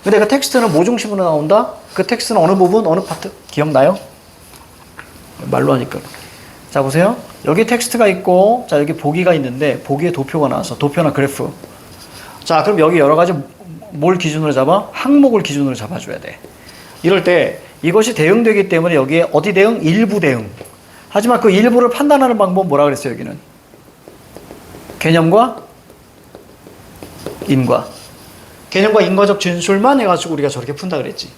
A: 근데 그 텍스트는 뭐 중심으로 나온다? 그 텍스트는 어느 부분, 어느 파트? 기억나요? 말로 하니까. 자, 보세요. 여기 텍스트가 있고, 자, 여기 보기가 있는데, 보기에 도표가 나와서, 도표나 그래프. 자, 그럼 여기 여러 가지 뭘 기준으로 잡아? 항목을 기준으로 잡아줘야 돼. 이럴 때 이것이 대응되기 때문에 여기에 어디 대응? 일부 대응. 하지만 그 일부를 판단하는 방법은 뭐라 그랬어요, 여기는? 개념과 인과. 개념과 인과적 진술만 해가지고 우리가 저렇게 푼다 그랬지.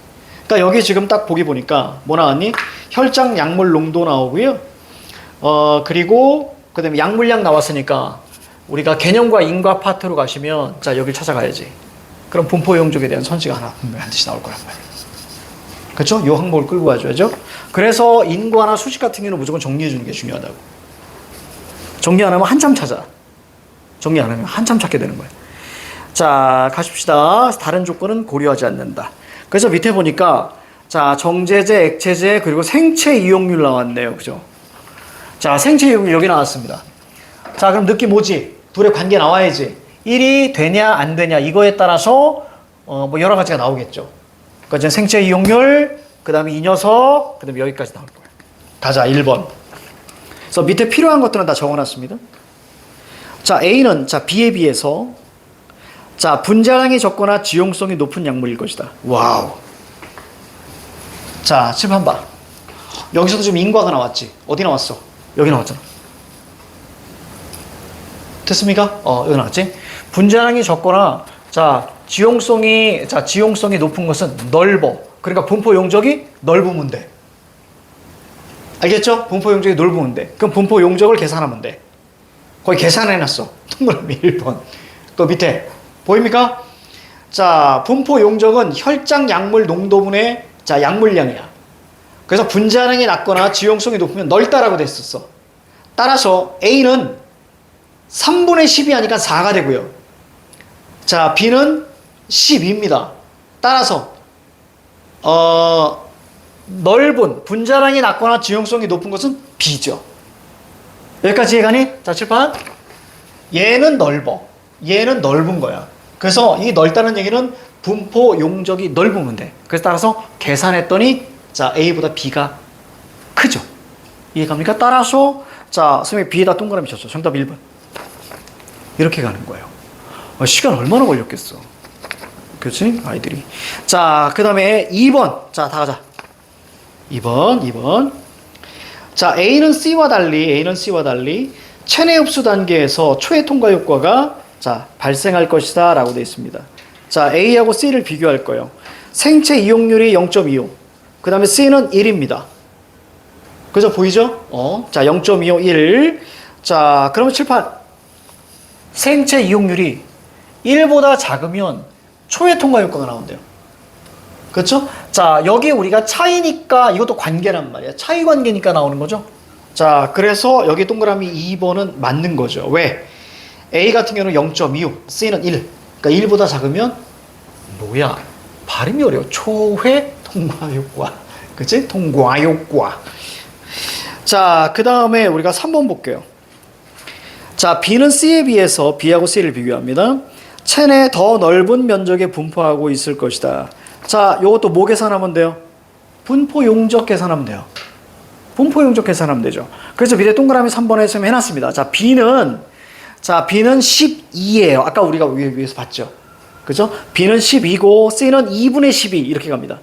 A: 그러니까 여기 지금 딱 보기 보니까 뭐 나왔니? 혈장 약물 농도 나오고요. 그리고 그 다음에 약물량 나왔으니까 우리가 개념과 인과 파트로 가시면 자, 여길 찾아가야지. 그럼 분포 용적에 대한 선지가 하나 반드시 나올 거란 말이에요. 그렇죠? 이 항목을 끌고 가줘야죠. 그래서 인과나 수식 같은 경우는 무조건 정리해 주는 게 중요하다고. 정리 안 하면 한참 찾아. 정리 안 하면 한참 찾게 되는 거예요. 자, 가십시다. 다른 조건은 고려하지 않는다. 그래서 밑에 보니까 자, 정제제, 액체제, 그리고 생체 이용률 나왔네요. 그죠? 자, 생체 이용률 여기 나왔습니다. 자, 그럼 느낌 뭐지? 둘의 관계 나와야지. 1이 되냐 안 되냐 이거에 따라서 뭐 여러 가지가 나오겠죠. 그러니까 생체 이용률, 그 다음에 이 녀석, 그 다음에 여기까지 나올 거예요. 가자, 1번. 그래서 밑에 필요한 것들은 다 적어놨습니다. 자, A는 자, B에 비해서 자, 분자량이 적거나 지용성이 높은 약물일 것이다. 와우. 자, 칠판 봐. 여기서도 지금 인과가 나왔지. 어디 나왔어? 여기 나왔잖아. 됐습니까? 여기 나왔지? 분자량이 적거나 자, 지용성이 높은 것은 넓어. 그러니까 분포 용적이 넓으면 돼. 알겠죠? 분포 용적이 넓으면 돼. 그럼 분포 용적을 계산하면 돼. 거기 계산해놨어. 동그라미 1번. 또 밑에 보입니까? 자, 분포 용적은 혈장 약물 농도분의 자, 약물량이야. 그래서 분자량이 낮거나 지용성이 높으면 넓다라고 됐었어. 따라서 A는 3분의 10이 하니까 4가 되고요. 자, B는 12입니다. 따라서 넓은 분자량이 낮거나 지용성이 높은 것은 B죠. 여기까지 이해가니? 자, 칠판. 얘는 넓어. 얘는 넓은 거야. 그래서 이 넓다는 얘기는 분포 용적이 넓으면 돼. 그래서 따라서 계산했더니 자, A보다 B가 크죠. 이해갑니까? 따라서 자, 선생님이 B에다 동그라미 쳤죠. 정답 1번. 이렇게 가는 거예요. 시간 얼마나 걸렸겠어. 그렇지? 아이들이. 자, 그 다음에 2번. 자, 다 가자. 2번. 자, A는 C와 달리 체내 흡수 단계에서 초회 통과 효과가 자, 발생할 것이다 라고 되어 있습니다. 자, A하고 C를 비교할 거예요. 생체 이용률이 0.25. 그 다음에 C는 1입니다. 그죠? 보이죠? 자, 0.25, 1. 자, 그러면 칠판. 생체 이용률이 1보다 작으면 초회 통과 효과가 나온대요. 그렇죠? 자, 여기 우리가 차이니까 이것도 관계란 말이야. 차이 관계니까 나오는 거죠. 자, 그래서 여기 동그라미 2번은 맞는 거죠. 왜? A 같은 경우는 0.25, C는 1. 그러니까 1보다 작으면 뭐야? 발음이 어려워. 초회 통과 효과. 그치? 통과 효과. 자, 그 다음에 우리가 3번 볼게요. 자, B는 C에 비해서 B하고 C를 비교합니다. 체내 더 넓은 면적에 분포하고 있을 것이다. 자, 요것도 뭐 계산하면 돼요? 분포 용적 계산하면 돼요. 분포용적 계산하면 되죠. 그래서 밑에 동그라미 3번에 지금 해놨습니다. 자, B는 12예요. 아까 우리가 위에서 봤죠. 그죠? B는 12고 C는 2분의 12 이렇게 갑니다.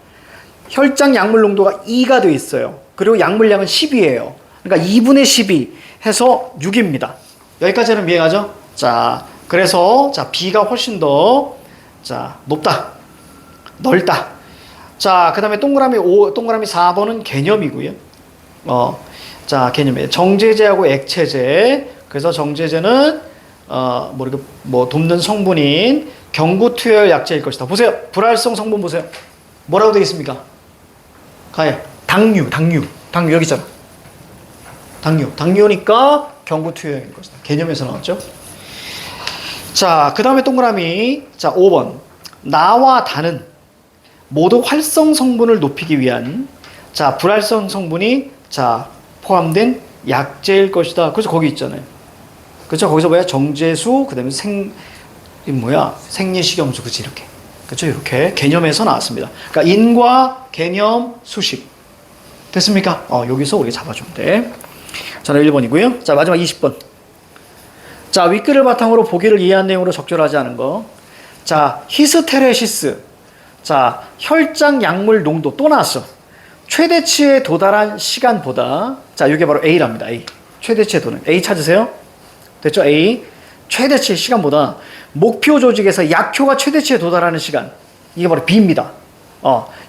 A: 혈장 약물 농도가 2가 돼 있어요. 그리고 약물량은 10이에요. 그러니까 2분의 12 해서 6입니다. 여기까지는 이해가죠? 자, 그래서 B가 훨씬 더 높다. 넓다. 자, 그 다음에 동그라미 4번은 개념이고요. 개념이에요. 정제제하고 액체제. 그래서 정제제는 돕는 성분인 경구투여율 약제일 것이다. 보세요. 불활성 성분 보세요. 뭐라고 되어 있습니까? 당류 여기 있잖아. 당류니까 경구투여율일 것이다. 개념에서 나왔죠. 자, 그 다음에 동그라미 5번. 나와 다는 모두 활성 성분을 높이기 위한 불활성 성분이 포함된 약제일 것이다. 그래서 거기 있잖아요. 그렇죠? 거기서 뭐야? 정제수, 그 다음에 생리식염수, 그치? 이렇게. 그렇죠? 이렇게 개념에서 나왔습니다. 그러니까 인과, 개념, 수식. 됐습니까? 여기서 우리가 잡아주면 돼. 자, 1번이고요. 자, 마지막 20번. 자, 윗글을 바탕으로 보기를 이해한 내용으로 적절하지 않은 거. 자, 히스테레시스. 자, 혈장 약물 농도 또 나왔어. 최대치에 도달한 시간보다, 자, 이게 바로 A랍니다. A. 최대치에 도는. A 찾으세요. 됐죠? A. 최대치 시간보다 목표 조직에서 약효가 최대치에 도달하는 시간. 이게 바로 B입니다.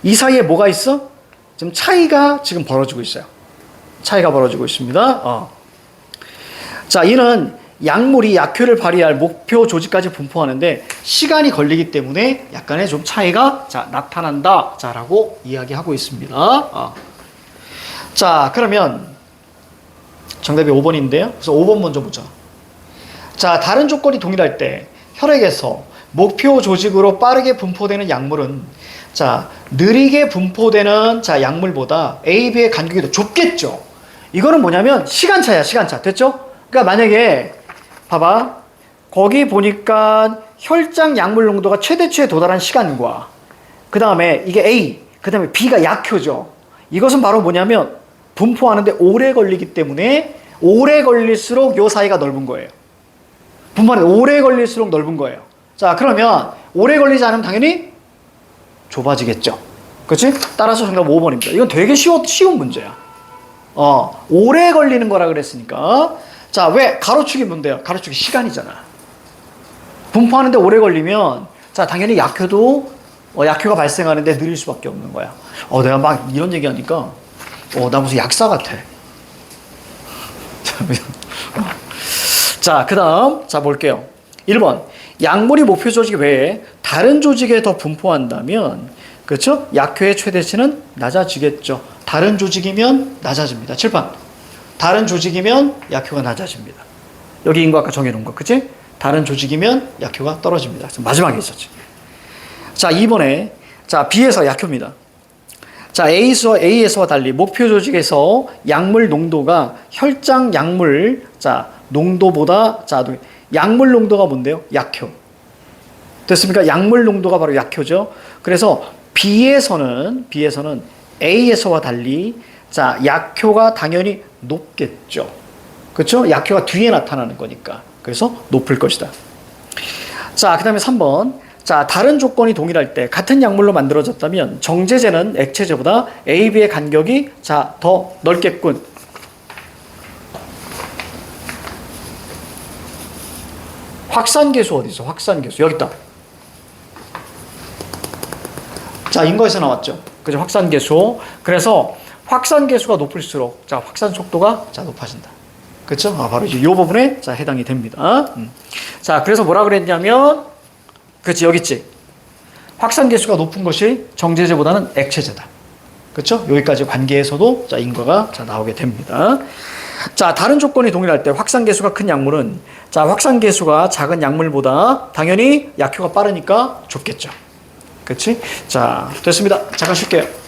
A: 이 사이에 뭐가 있어? 지금 차이가 지금 벌어지고 있어요. 차이가 벌어지고 있습니다. 자, 이는 약물이 약효를 발휘할 목표 조직까지 분포하는데 시간이 걸리기 때문에 약간의 좀 차이가 나타난다. 라고 이야기하고 있습니다. 자, 그러면 정답이 5번인데요. 그래서 5번 먼저 보자. 자, 다른 조건이 동일할 때 혈액에서 목표 조직으로 빠르게 분포되는 약물은 느리게 분포되는 약물보다 A, B의 간격이 더 좁겠죠. 이거는 뭐냐면 시간차야, 시간차. 됐죠? 그러니까 만약에 봐봐. 거기 보니까 혈장 약물 농도가 최대치에 도달한 시간과 그 다음에 이게 A, 그 다음에 B가 약효죠. 이것은 바로 뭐냐면 분포하는데 오래 걸리기 때문에 오래 걸릴수록 요 사이가 넓은 거예요. 분포하는데 오래 걸릴수록 넓은 거예요. 자, 그러면 오래 걸리지 않으면 당연히 좁아지겠죠. 그렇지? 따라서 정답 5번입니다. 이건 되게 쉬운 문제야. 오래 걸리는 거라 그랬으니까. 자, 왜? 가로축이 뭔데요? 가로축이 시간이잖아. 분포하는데 오래 걸리면 당연히 약효가 발생하는데 느릴 수밖에 없는 거야. 내가 막 이런 얘기하니까 나 무슨 약사 같아. 자, 그 다음 볼게요. 1번. 약물이 목표 조직 외에 다른 조직에 더 분포한다면, 그렇죠? 약효의 최대치는 낮아지겠죠. 다른 조직이면 낮아집니다. 칠판. 다른 조직이면 약효가 낮아집니다. 여기 인과 아까 정해놓은 거, 그치? 다른 조직이면 약효가 떨어집니다. 마지막에 있었지. 자, 2번에, B에서 약효입니다. 자, A에서와 달리 목표 조직에서 약물 농도가 혈장 약물, 농도보다, 약물 농도가 뭔데요? 약효. 됐습니까? 약물 농도가 바로 약효죠. 그래서 B에서는 A에서와 달리 약효가 당연히 높겠죠. 그렇죠? 약효가 뒤에 나타나는 거니까. 그래서 높을 것이다. 자, 그 다음에 3번. 다른 조건이 동일할 때 같은 약물로 만들어졌다면 정제제는 액체제보다 A, B의 간격이 더 넓겠군. 확산계수 어디 있어? 확산계수. 여기 있다. 인거에서 나왔죠. 그죠? 확산계수. 그래서 확산계수가 높을수록 확산 속도가 높아진다. 그렇죠? 바로 이제 이 부분에 해당이 됩니다. 그래서 뭐라 그랬냐면, 그렇지, 여기 있지. 확산계수가 높은 것이 정제제보다는 액체제다. 그렇죠? 여기까지 관계에서도 인과가 나오게 됩니다. 다른 조건이 동일할 때 확산계수가 큰 약물은 확산계수가 작은 약물보다 당연히 약효가 빠르니까 좁겠죠. 그렇지? 됐습니다. 잠깐 쉴게요.